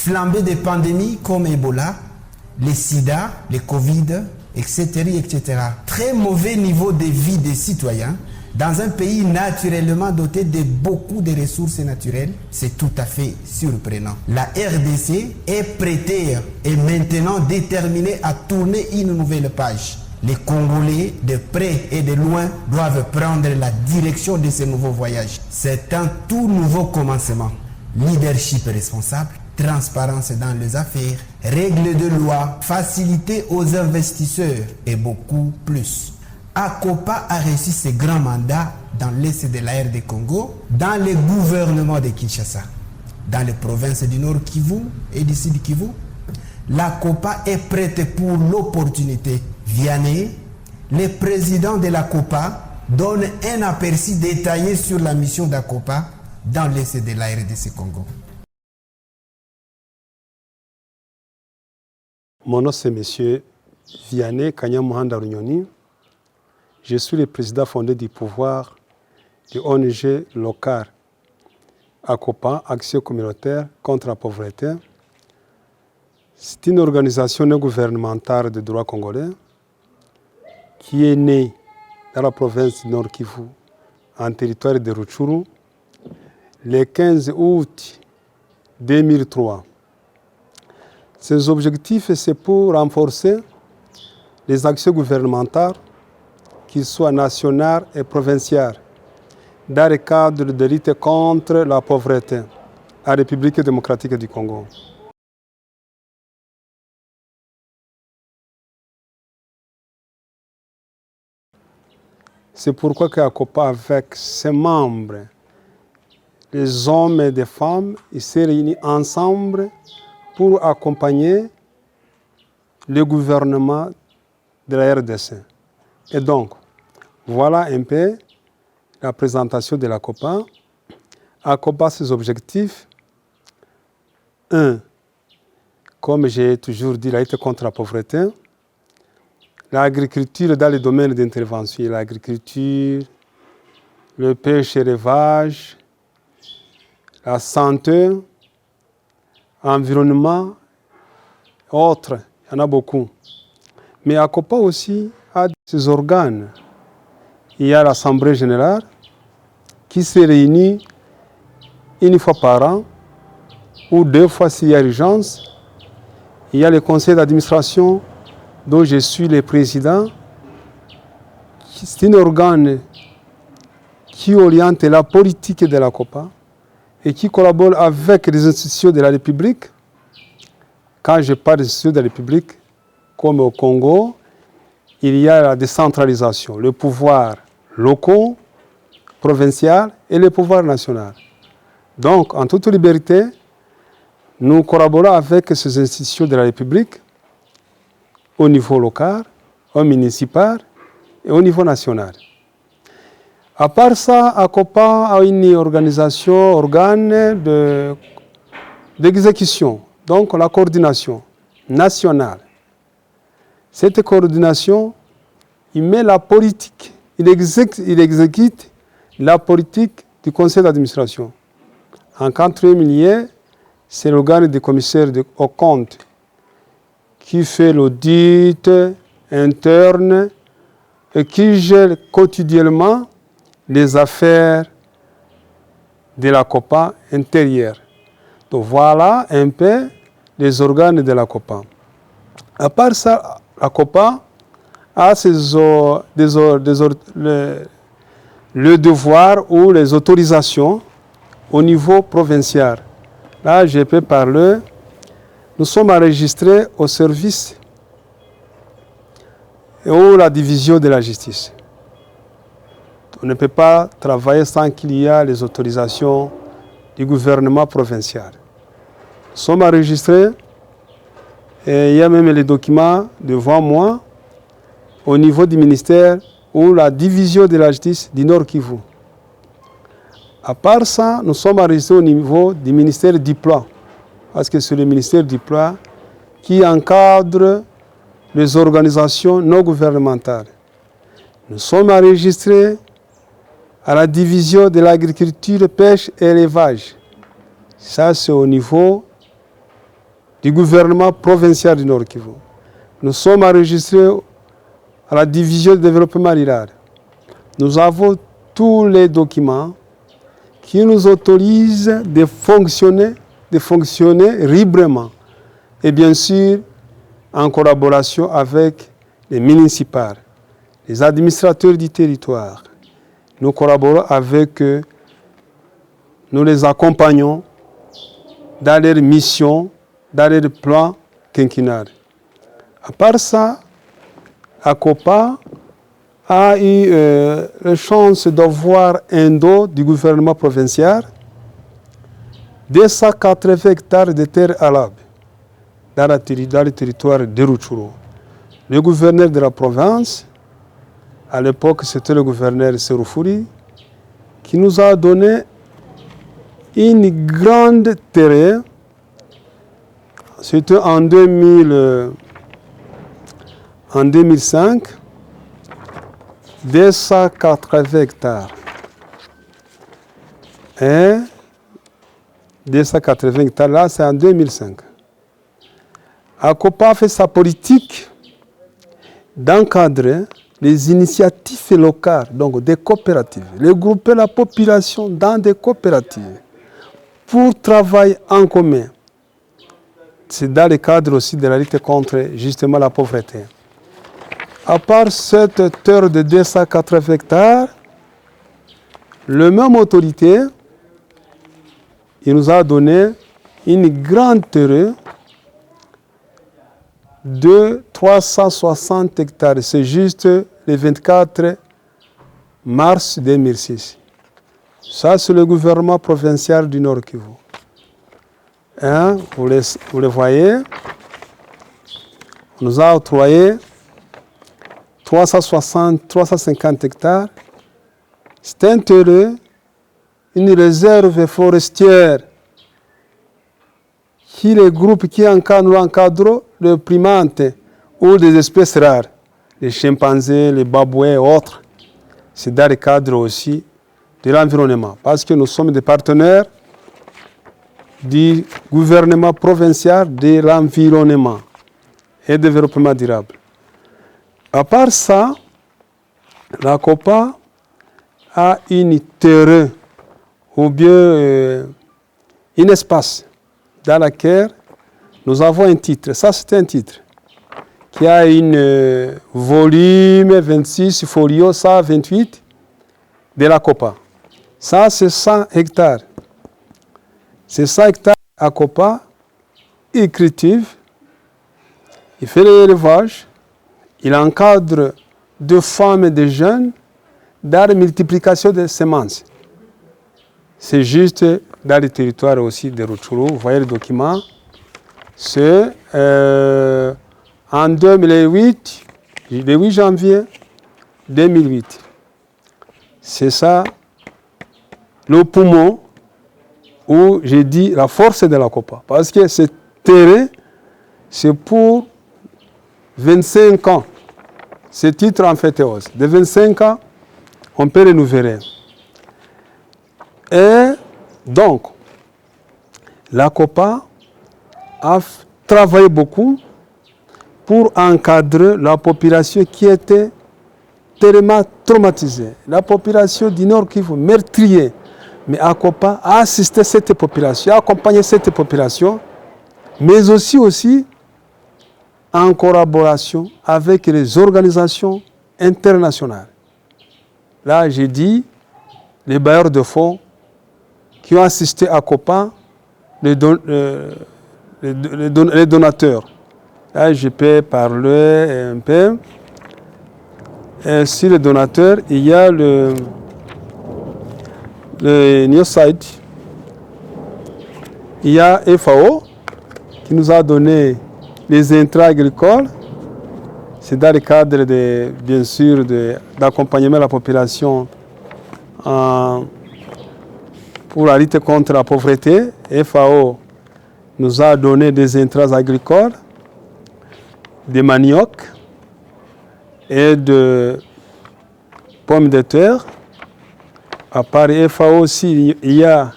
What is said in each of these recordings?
flambée des pandémies comme Ebola, les sida, les Covid, etc., etc. Très mauvais niveau de vie des citoyens dans un pays naturellement doté de beaucoup de ressources naturelles, c'est tout à fait surprenant. La RDC est prêtée et maintenant déterminée à tourner une nouvelle page. Les Congolais, de près et de loin, doivent prendre la direction de ce nouveau voyage. C'est un tout nouveau commencement. Leadership responsable, transparence dans les affaires, règles de loi, facilité aux investisseurs et beaucoup plus. ACOPA a reçu ses grands mandats dans l'est de la RD Congo, dans le gouvernement de Kinshasa, dans les provinces du Nord Kivu et du Sud Kivu. L'ACOPA est prête pour l'opportunité. Vianney, le président de l'ACOPA, donne un aperçu détaillé sur la mission d'ACOPA dans l'est de la RDC Congo. Mon nom c'est M. Vianney Kanyamuhanda Runyoni. Je suis le président fondé du pouvoir de l'ONG locale ACOPA, Action communautaire contre la pauvreté. C'est une organisation non gouvernementale de droit congolais qui est née dans la province du Nord Kivu, en territoire de Rutshuru, le 15 août 2003. Ses objectifs, c'est pour renforcer les actions gouvernementales, qu'ils soient nationales et provinciales, dans le cadre de lutte contre la pauvreté à la République démocratique du Congo. C'est pourquoi ACOPA, avec ses membres, les hommes et les femmes, ils se réunissent ensemble pour accompagner le gouvernement de la RDC. Et donc, voilà un peu la présentation de l'ACOPA. ACOPA, ses objectifs. 1. Comme j'ai toujours dit, la lutte contre la pauvreté. L'agriculture dans les domaines d'intervention, l'agriculture, le pêche et l'élevage, la santé, environnement, autres, il y en a beaucoup. Mais ACOPA aussi a ses organes. Il y a l'Assemblée générale qui se réunit une fois par an ou 2 fois s'il y a urgence. Il y a le conseil d'administration dont je suis le président. C'est un organe qui oriente la politique de l'ACOPA et qui collabore avec les institutions de la République. Quand je parle des institutions de la République, comme au Congo, il y a la décentralisation, le pouvoir local, provincial et le pouvoir national. Donc, en toute liberté, nous collaborons avec ces institutions de la République au niveau local, au municipal et au niveau national. À part ça, ACOPA a une organisation, organe d'exécution, donc la coordination nationale. Cette coordination, il met la politique, il exécute la politique du conseil d'administration. En 4e lieu, c'est l'organe des commissaires aux comptes qui fait l'audit interne et qui gère quotidiennement les affaires de l'ACOPA intérieure. Donc voilà un peu les organes de l'ACOPA. À part ça, l'ACOPA a le devoir ou les autorisations au niveau provincial. Là, je peux parler. Nous sommes enregistrés au service ou la division de la justice. On ne peut pas travailler sans qu'il y ait les autorisations du gouvernement provincial. Nous sommes enregistrés et il y a même les documents devant moi au niveau du ministère ou la division de la justice du Nord Kivu. À part ça, nous sommes enregistrés au niveau du ministère du Plan, parce que c'est le ministère du Plan qui encadre les organisations non gouvernementales. Nous sommes enregistrés à la division de l'agriculture, pêche et élevage. Ça, c'est au niveau du gouvernement provincial du Nord Kivu. Nous sommes enregistrés à la division de développement rural. Nous avons tous les documents qui nous autorisent de fonctionner librement. Et bien sûr, en collaboration avec les municipales, les administrateurs du territoire. Nous collaborons avec eux, nous les accompagnons dans leurs missions, dans leurs plans quinquennaux. À part ça, ACOPA a eu la chance d'avoir un don du gouvernement provincial 280 hectares de terres arables dans le territoire de Rutshuru. Le gouverneur de la province, à l'époque c'était le gouverneur Serufuri, qui nous a donné une grande terre. C'était en 2005, 280 hectares. Et 280 hectares, là, c'est en 2005. ACOPA a fait sa politique d'encadrer les initiatives locales, donc des coopératives, regrouper la population dans des coopératives pour travailler en commun. C'est dans le cadre aussi de la lutte contre justement la pauvreté. À part cette terre de 280 hectares, la même autorité, il nous a donné une grande terre de 360 hectares. C'est juste le 24 mars 2006. Ça, c'est le gouvernement provincial du Nord Kivu. Hein, vous le voyez, on nous a octroyé 350 hectares. C'est un terrain, une réserve forestière qui regroupe, qui encadre les primates ou des espèces rares, les chimpanzés, les babouins et autres. C'est dans le cadre aussi de l'environnement, parce que nous sommes des partenaires du gouvernement provincial de l'environnement et développement durable. À part ça, l'ACOPA a une terre ou bien un espace dans lequel nous avons un titre. Ça, c'est un titre qui a une volume 26 folio 128 de l'ACOPA. Ça, c'est 100 hectares. C'est 100 hectares ACOPA, il cultive, il fait l'élevage, il encadre de femmes et de jeunes dans la multiplication des semences. C'est juste dans le territoire aussi de Rutshuru. Vous voyez le document. C'est en 2008, le 8 janvier 2008. C'est ça, le poumon, où j'ai dit la force de l'ACOPA. Parce que ce terrain, c'est pour 25 ans. Ce titre en fait est aussi. De 25 ans, on peut renouveler. Et donc, l'ACOPA a travaillé beaucoup pour encadrer la population qui était tellement traumatisée. La population du Nord Kivu, meurtrière. Mais ACOPA a assisté cette population, a accompagné cette population, mais aussi en collaboration avec les organisations internationales. Là, j'ai dit les bailleurs de fonds qui ont assisté à ACOPA, les donateurs. Là, je peux parler un peu. Et sur les donateurs, il y a le New Site. Il y a FAO qui nous a donné les intrants agricoles. C'est dans le cadre, bien sûr, d'accompagnement de la population pour la lutte contre la pauvreté. FAO nous a donné des intrants agricoles, des manioc et de pommes de terre. À part FAO aussi, il y a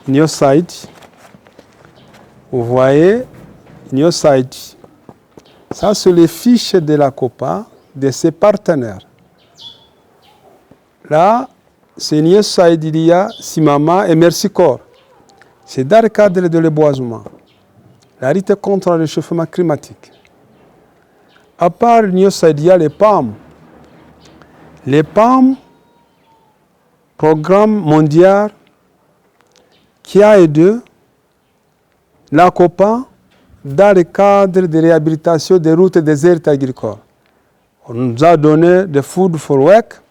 New Site. Vous voyez, USAID. Ça, c'est les fiches de la COPA, de ses partenaires. Là, c'est USAID, il y a Simama et Mercy Corps. C'est dans le cadre de l'eboisement, la lutte contre le réchauffement climatique. À part USAID, il y a les PAM. Les PAM, Programme mondial qui a aidé la COPA dans le cadre de réhabilitation des routes et des aires agricoles. On nous a donné des Food for Work.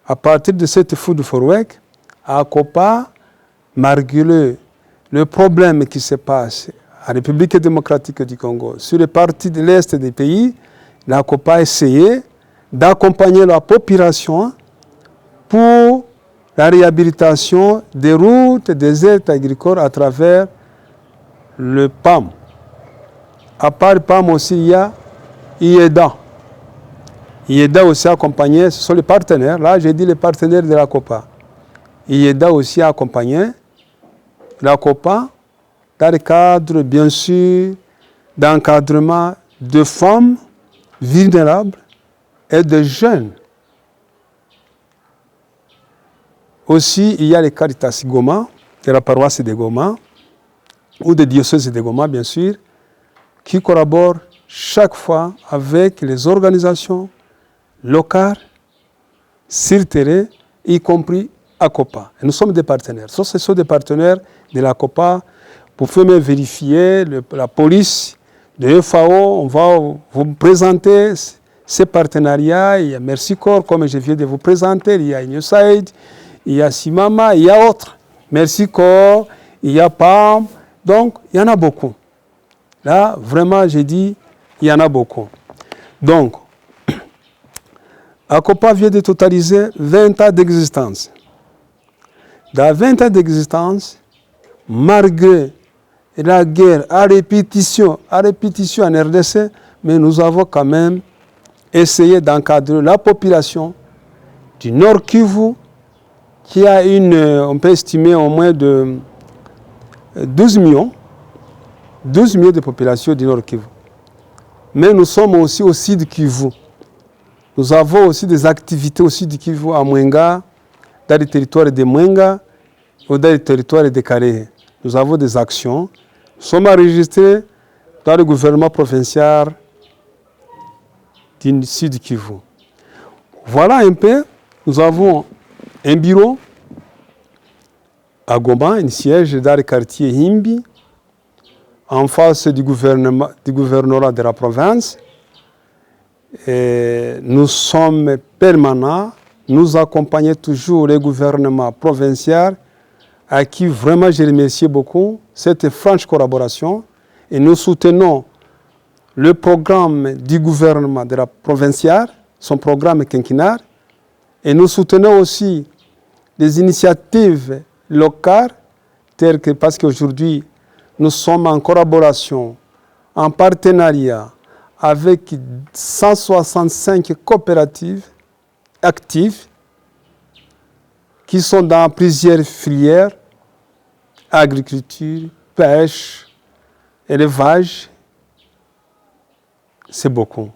À partir de cette Food for Work, à COPA, malgré le problème qui se passe en République démocratique du Congo, sur les parties de l'Est des pays, la COPA a essayé d'accompagner la population pour la réhabilitation des routes et des aires agricoles à travers le PAM. À part le PAM aussi, il y a IEDA. IEDA aussi accompagné, ce sont les partenaires. Là, j'ai dit les partenaires de la COPA. IEDA aussi a accompagné la COPA dans le cadre, bien sûr, d'encadrement de femmes vulnérables et de jeunes. Aussi, il y a les Caritas Goma, de la paroisse de Goma, ou des diocèses de Goma, bien sûr, qui collaborent chaque fois avec les organisations locales, sur terrain, y compris à COPA. Et nous sommes des partenaires. Ce sont des partenaires de la COPA. Vous pouvez même vérifier, la police de FAO, on va vous présenter ces partenariats. Il y a Mercy Corps, comme je viens de vous présenter, il y a USAID, il y a Simama, il y a autres. Mercy Corps, il y a PAM. Donc, il y en a beaucoup. Là, vraiment, j'ai dit, il y en a beaucoup. Donc, ACOPA vient de totaliser 20 ans d'existence. Dans 20 ans d'existence, malgré la guerre à répétition en RDC, mais nous avons quand même essayé d'encadrer la population du Nord Kivu, qui a on peut estimer au moins de 12 millions de populations du Nord Kivu. Mais nous sommes aussi au Sud Kivu. Nous avons aussi des activités au Sud Kivu, à Mwenga, dans les territoires de Mwenga ou dans les territoires de Kare. Nous avons des actions. Nous sommes enregistrés dans le gouvernement provincial du Sud Kivu. Voilà un peu. Nous avons un bureau à Goma, un siège dans le quartier Himbi, en face du gouvernorat de la province. Et nous sommes permanents, nous accompagnons toujours le gouvernement provincial, à qui vraiment je remercie beaucoup cette franche collaboration. Et nous soutenons le programme du gouvernement de la provinciale, son programme quinquennal. Et nous soutenons aussi des initiatives locales, telles que, parce qu'aujourd'hui, nous sommes en collaboration, en partenariat avec 165 coopératives actives qui sont dans plusieurs filières, agriculture, pêche, élevage. C'est beaucoup.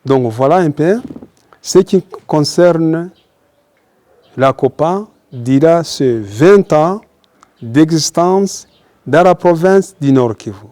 Donc voilà un peu ce qui concerne la COPA durant ces 20 ans d'existence dans la province du Nord Kivu.